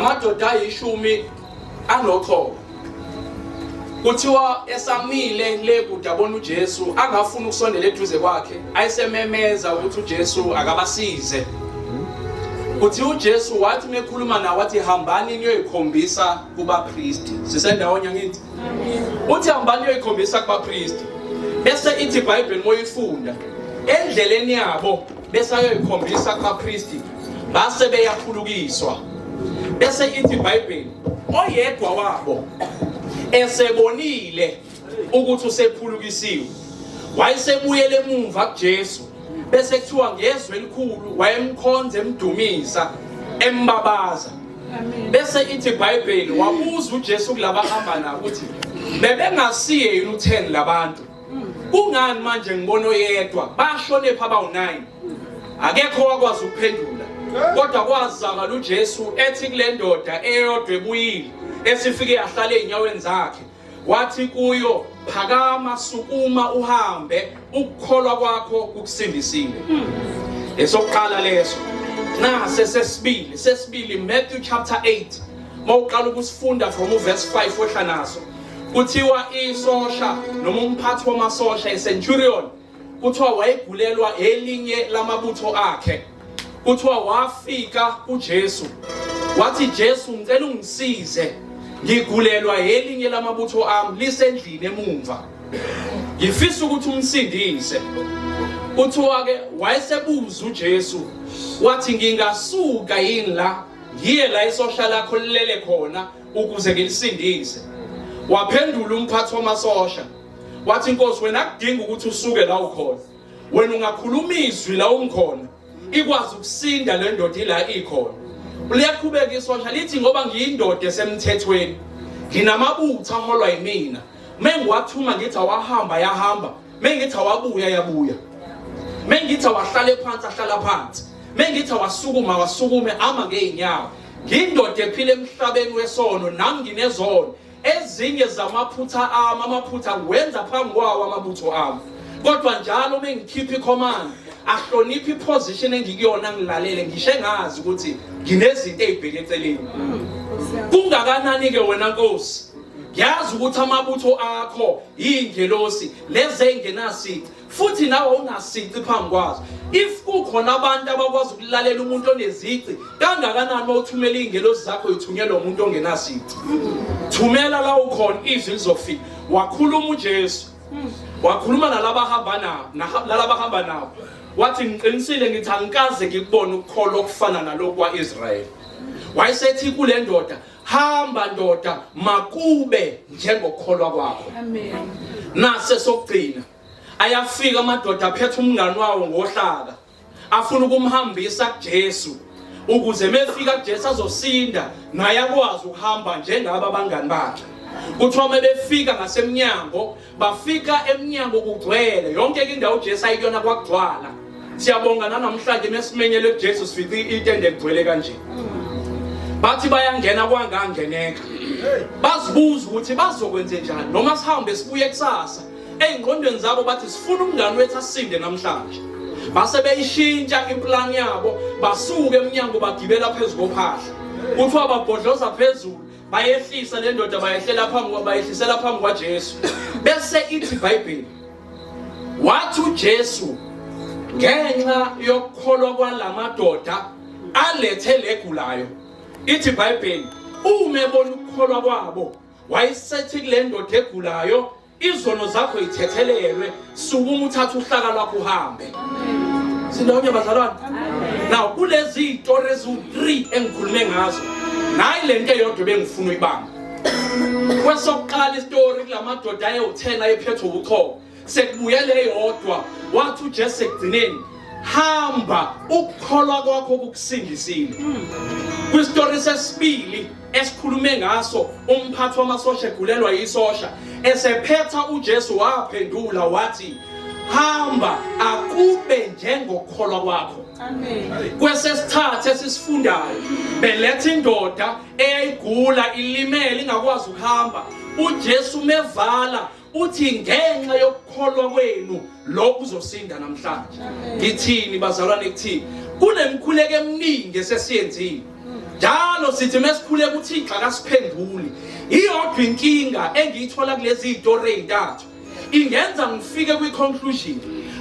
amadoda ayishumi anoxolo. Kuthiwa esamile le kude abona uJesu angafuna ukusondela eduze kwakhe, ayisememeza ukuthi uJesu akabasize. Kuthi uJesu wathi mekhuluma nawo wathi hambani niyoyikhombisa kubapristi. Sisendawonye ngithi. Uthi hambani niyoyikhombisa kubapristi. Bese ithi iBhayibheli moyifunda endleleni yabo bese ayoyikhombisa kubapristi base beyaphulukiswa. Bese ithi iBhayibheli oyedwa wabo esebonile ukuthi usephulukisiwe wayesebuyele emuva kuJesu bese kuthiwa ngezwe elikhulu wayemkhonza emdumisa embabaza. Bese ithi iBhayibheli wabuza uJesu kulaba hamba nawo ukuthi bebengasiye yini u10 labantu, kungani manje ngibona oyedwa bashone pha abawu9? Akekho wakwazi ukuphendula, kodwa kwazakala uJesu ethi kule ndoda eyodwa ebuyile esifike yahlala enyaweni zakhe wathi kuyo phakama sukuma uhambe ukukholwa kwakho kukusindisile. Esokuqala leso nase sesibili Matthew chapter 8 mawuqala ukusifunda from verse 5 wehla naso kuthiwa isosha noma umphathi wamasosha iCenturion kuthiwa wayegulelwa elinye lamabutho akhe. Kuthiwa wafika kuJesu wathi Jesu ngicela ungisize ngigulelwa elinye lamabutho ami lisendlini emumva, ngifisa ukuthi umsindise. Kuthiwa ke wayesebuza uJesu wathi ngingasuka yini la ngiye la isosha lakho lilele khona ukuze ngilisindise. Waphendula umphathi wamasosha wathi Nkosi wena akudinga ukuthi usuke la ukhona, wena ungakhuluma izwi la ungikhona ikwazi ukusinda le ndoda ila ikhona. Liyaqhubeka isosha lithi ngoba ngiyindoda esemthethweni nginamabutho aholwa yimina, mengiwathuma ngithi awahamba yahamba, mengithi awabuya yabuya, mengithi awahlale phansi ahlala phansi, mengithi awasukuma wasukume ama ngeenyawo. Ngiyindoda ephila emhlabeni wesono nami nginezono ezinye zamaphutha ami, amaphutha wenza phambi kwawo amabutho ami, kodwa njalo mengikhipha icommand ahlonipha iposition engikuyona ngilalele ngisho engazi ukuthi nginezinto ezibheke eceleni. Kungakanani ke wena Nkosi, ngiyazi ukuthi amabutho akho ingelosi leze engenasici futhi nawe unasici phambi kwazo. If kukhona abantu abakwazi ukulalela umuntu onezici kangakanani mawuthumela ingelosi zakho ithunyelwa umuntu ongenasici. Thumela la ukhona izwi lizofika. Wakhuluma uJesu, wakhuluma nalaba hamba nabo wathi ngiqinisile ngithi angikaze ngikubone ukukholwa okufana nalokho kwaIsrayeli. Wayesethi kule ndoda, hamba ndoda makube njengokukholwa kwakho. Amen. Nase sokugcina ayafika amadoda aphethe umngani wawo ngohlaka afuna ukumhambisa kuJesu ukuze mefika kuJesu azosinda naye akwazi ukuhamba njengaba abangani bakhe. Kuthiwa mebefika ngasemnyango bafika emnyango kugcwele yonke indawo uJesu ayiyona kwagcwala. Siyabonga namhlanje mesimenyele kuJesu sifithi itende egcwele kanje. Bathi bayangena kwangangeneka, bazibuza ukuthi bazokwenze njani noma sihambe sibuye kusasa. Engqondweni zabo bathi sifuna umngani wethu asinde namhlanje. Base beyishintsha implan yabo basuka emnyango bagibela phezulu kophahla. Kuthiwa babhodloza phezulu bayehlisa le ndoda bayehlisela phambi kwaJesu. Bese ithi iBhayibheli wathi uJesu ngenxa yokukholwa kwalamadoda alethe legulayo, ithi iBhayibheli umebona ukukholwa kwabo wayesethi kule ndoda egulayo izono zakho ithethelelwe, sukuma uthatha uhlaka lwakho uhambe. Sindawonye bazalwane. Now kulezi izitori ezu3 engikhulume ngazo nayi lento eyodwa bengifuna uyibamba. Kwesokuqala istory kulamadoda aye10 ayephethwe ubuchopho sekubuye le yodwa wathi uJesu ekugcineni hamba ukukholwa kwakho kukusindisile. Kwistory sesibili esikhulume ngaso umphathi wamasosha egulelwa yisosha esephetha uJesu waphendula wathi hamba akube njengokukholwa kwakho. Amen. Kwesesithathu esisifundayo belethe indoda eyayigula ilimele ingakwazi ukuhamba. uJesu mevala uthi ngenxa yokukholwa kwenu lokhu uzosinda namhlanje. Ngithini bazalwane kuthini? Kunemkhuleko eminingi esesiyenzile. njalo sithi mesikhuleka uThixo akasiphenduli. Iyodwa inkinga engiyithola kulezi izitori ezintathu ingenza ngifike kwi-conclusion.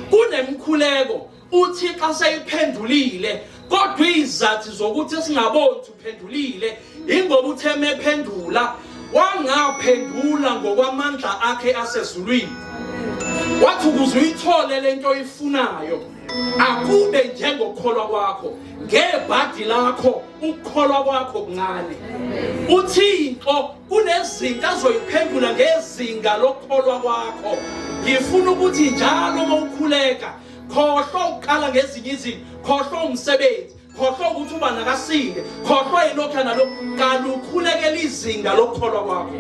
Kunemkhuleko uThixo aseyiphendulile, kodwa izathu zokuthi singaboni uphendulile ingoba utheme ephendula wangaphendula ngokwamandla akhe asezulwini. Wathi ukuze uyithole lento oyifunayo akube njengokukholwa kwakho, ngebhadi lakho ukukholwa kwakho kuncane. uThixo kunezinto azoyiphendula ngezinga lokukholwa kwakho. Ngifuna ukuthi njalo uma ukhuleka khohlwa uqala ngezinye izinto, khohlwa umsebenzi, khohlwa ukuthi uba nakasinde, khohlwa yilokho nalokho, kalukhulekela izinga lokukholwa kwakho.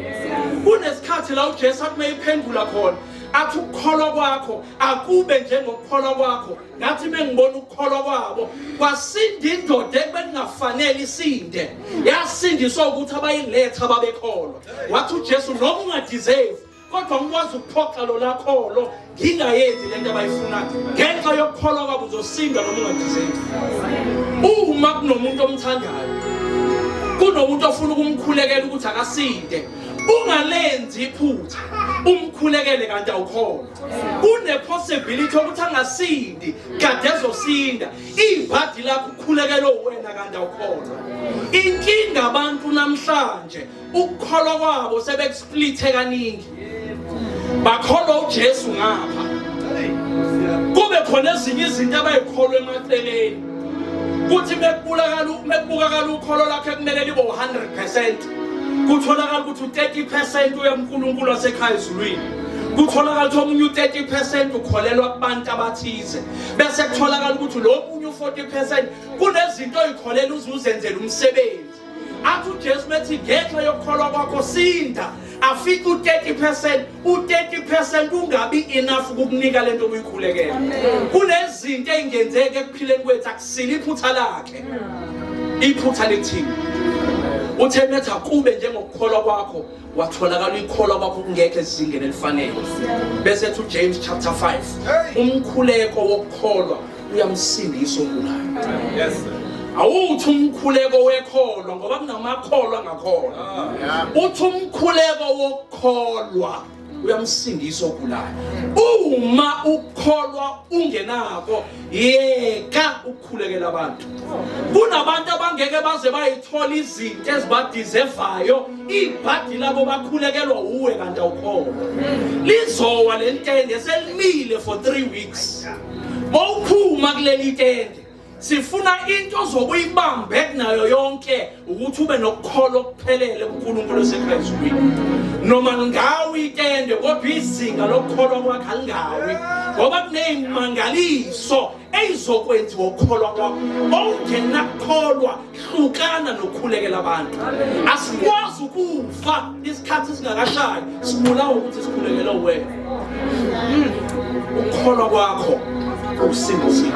Kunesikhathi la uJesu athi mayiphendula khona athi ukukholwa kwakho akube njengokukholwa kwakho. Ngathi mengibona ukukholwa kwabo kwasinda indoda ebekungafanele isinde, yasindiswa ukuthi abayiletha babekholwa. Wathi uJesu noma ungadeserve kodwa ngikwazi ukuphoqa lo lakholo ngingayenzi lento abayifunayo. Ngenxa yokukholwa kwabo uzosinda noma ungadeserve. Uma kunomuntu omthandayo, kunomuntu ofuna ukumkhulekela ukuthi akasinde, ungalenzi iphutha umkhulekele kanti awukholwa. Kune possibility ukuthi angasindi kanti ezosinda. Ibhadi lakho ukhulekela wena kanti awukholwa. Inkinga abantu namhlanje ukukholwa kwabo sebekusplithe kaningi. Bakholwa uJesu ngapha, kube khona ezinye izinto abayikholwa emaceleni. Kuthi mekubukakala ukholo lakhe kumele libe 100%. Kutholakala ukuthi u30% uyaMkhulunkulu wasekhaya ezulwini. Kutholakala ukuthi omunye u30% ukholelwa kubantu abathize. Bese kutholakala ukuthi lo munye u40% kunezinto oyikholela uzuzenzela umsebenzi. Athi uJesu methi ngenxa yokukholwa kwakho sinda. Afike u30% ungabi enough ukukunika lento obuyikhulekela. Kunezinto ezingenzeke ekuphileni kwethu akusile iphutha lakhe. Iphutha lethini uthe methi akube njengokukholwa kwakho, watholakala ikholwa kwakho kungekho ezingeni elifanele. Bese ethi uJames chapter 5 umkhuleko wokukholwa uyamsindisa umbulayo. Yes sir. Awuthi umkhuleko wekholwa ngoba kunamakholwa angakholwa. Uthi umkhuleko wokukholwa uyamsindisa ogulayo. Uma ukukholwa ungenako yeka ukukhulekela abantu. Kunabantu abangeke baze bayithola izinto ezibadizevayo, ibhadi labo bakhulekelwa uwe kanti awukholwa. Lizowa lentende selimile for 3 weeks. Mawuphuma kuleli tende sifuna into zokuyibambe kunayo yonke ukuthi ube nokukholwa okuphelele kuNkulunkulu oseKhristu. Noma ngawi itende kodwa izinga lokukholwa kwakho alingawi ngoba kunezimangaliso ezokwenziwa ukukholwa kwakho. Ongenakholwa hlukana nokukhulekela abantu. Asikwazi ukufa isikhathi singakashayi sibulawa ukuthi sikhulekela wena. Ukukholwa kwakho ukusindisile.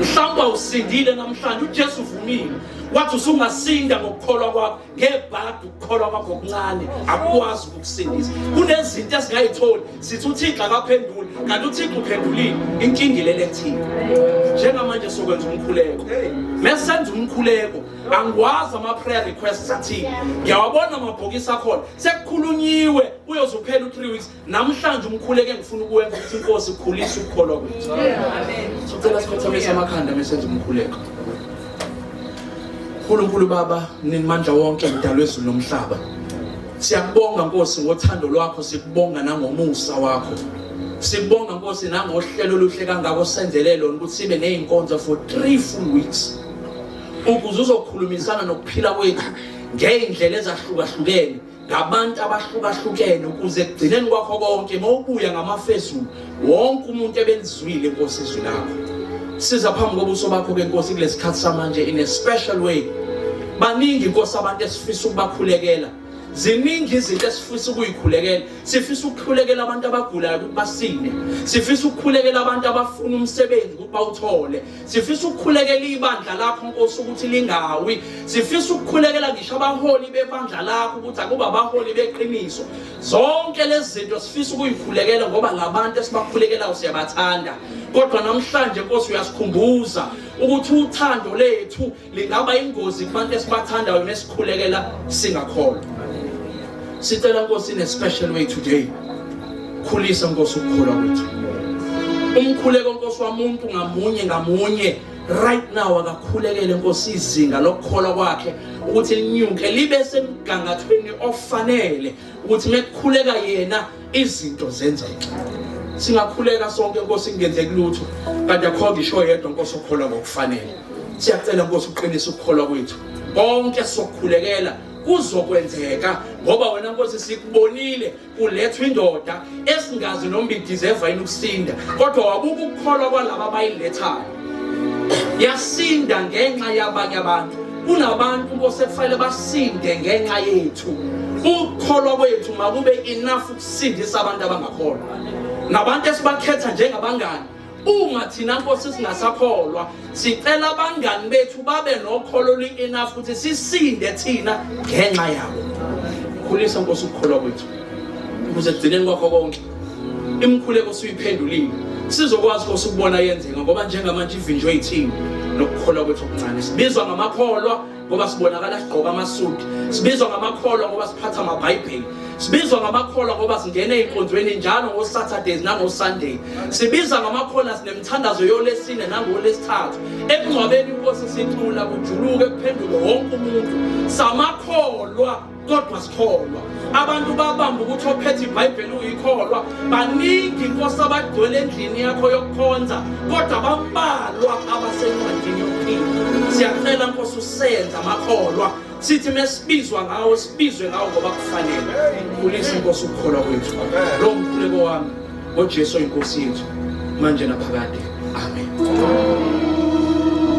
Mhlawumbe usindile namhlanje uJesu uvumile wathi usungasinda ngokukholwa kwakho ngebhadi ukukholwa kwakho okuncane akwazi ukukusindisa. Kunezinto esingayitholi sithi uThixo akaphenduli kanti uThixo uphendulile. Inkinga ilele kuthina njengamanje sokwenza umkhuleko. Mesenza umkhuleko angikwazi ama prayer requests athini, ngiyawabona amabhokisi akhona sekukhulunyiwe uyozuphela u3 weeks. Namhlanje umkhuleko engifuna ukuwenza ukuthi inkosi ikhulise ukukholwa kwethu. Amen. Sicela sikhothamisa amakhanda mesenza umkhuleko. Nkulunkulu Baba ninimandla wonke mdalo wezulu nomhlaba, siyakubonga Nkosi ngothando lwakho, sikubonga nangomusa wakho, sikubonga Nkosi nangohlelo oluhle kangako senzelelo ukuthi sibe nezinkonzo for 3 full weeks ukuze uzokhulumisana nokuphila kwethu ngeindlela ezahlukahlukene ngabantu abahlukahlukene ukuze kugcineni kwakho konke mawubuya ngamafezulu wonke umuntu ebenzizwile Nkosi izwi lakho. Siza phambi kobuso bakho ke Nkosi kulesikhathi samanje in a special way. Baningi Nkosi abantu esifisa ukubakhulekela, ziningi izinto esifisa ukuyikhulekela. Sifisa ukukhulekela abantu abagulayo ukuthi basinde, sifisa ukukhulekela abantu abafuna umsebenzi ukuthi bawuthole, sifisa ukukhulekela ibandla lakho Nkosi ukuthi lingawi, sifisa ukukhulekela ngisho abaholi bebandla lakho ukuthi akuba abaholi beqiniso. Zonke lezi zinto sifisa ukuyikhulekela ngoba labantu esibakhulekelayo siyabathanda. kodwa namhlanje Nkosi uyasikhumbuza ukuthi uthando lethu lingaba ingozi kubantu esibathandayo nesikhulekela singakholwa. Sicela Nkosi in a special way today, khulisa Nkosi ukukholwa kwethu. Umkhuleko Nkosi wamuntu ngamunye right now akakhulekele Nkosi izinga lokukholwa kwakhe ukuthi linyuke libe semgangathweni ofanele ukuthi mekukhuleka yena izinto zenzeke. Singakhuleka sonke Nkosi kungenzeki lutho kanti akho ngisho yedwa Nkosi ukukholwa ngokufanele. Siyacela Nkosi uqinise ukukholwa kwethu. Konke sokukhulekela kuzokwenzeka ngoba wena Nkosi sikubonile kulethwa indoda esingazi noma ideserve yini ukusinda, kodwa wabuka ukukholwa kwalabo abayilethayo. Yasinda ngenxa yabanye abantu. Kunabantu Nkosi ekufanele basinde ngenxa yethu. Ukukholwa kwethu makube enough ukusindisa abantu abangakholwa. Nabantu esibakhetha njengabangani, uma thina Nkosi singasakholwa, sicela abangani bethu babe nokholo enough ukuthi sisinde thina ngenxa yabo. Khulisa Nkosi ukukholwa kwethu ukuze egcineni kwakho konke imikhuleko siyiphendulile sizokwazi Nkosi ukubona yenzeka, ngoba njengamanje ivinjwe yithini nokukholwa kwethu okuncane. Sibizwa ngamakholwa ngoba sibonakala sigqoka amasudu, sibizwa ngamakholwa ngoba siphatha amabhayibheli, sibizwa ngamakholwa ngoba singena ey'nkonzweni njalo ngoSaturdays nangoSunday, sibiza ngamakholwa sinemithandazo yolesine nangolesithathu. Ekungcwabeni Nkosi sicula kujuluke kuphenduke wonke umuntu. Samakholwa kodwa sikholwa. Abantu babamba ukuthi ophethe iBhayibheli uyikholwa, baningi Nkosi abagcwele endlini yakho yokukhonza, kodwa bambalwa abasencwadini yokuphila. Siyacela Nkosi usenze amakholwa, sithi mesibizwa ngawo sibizwe ngawo ngoba kufanele. Khulisa Nkosi ukukholwa kwethu. Lo mkhuleko wami ngoJesu inkosi yethu manje naphakade. Amen.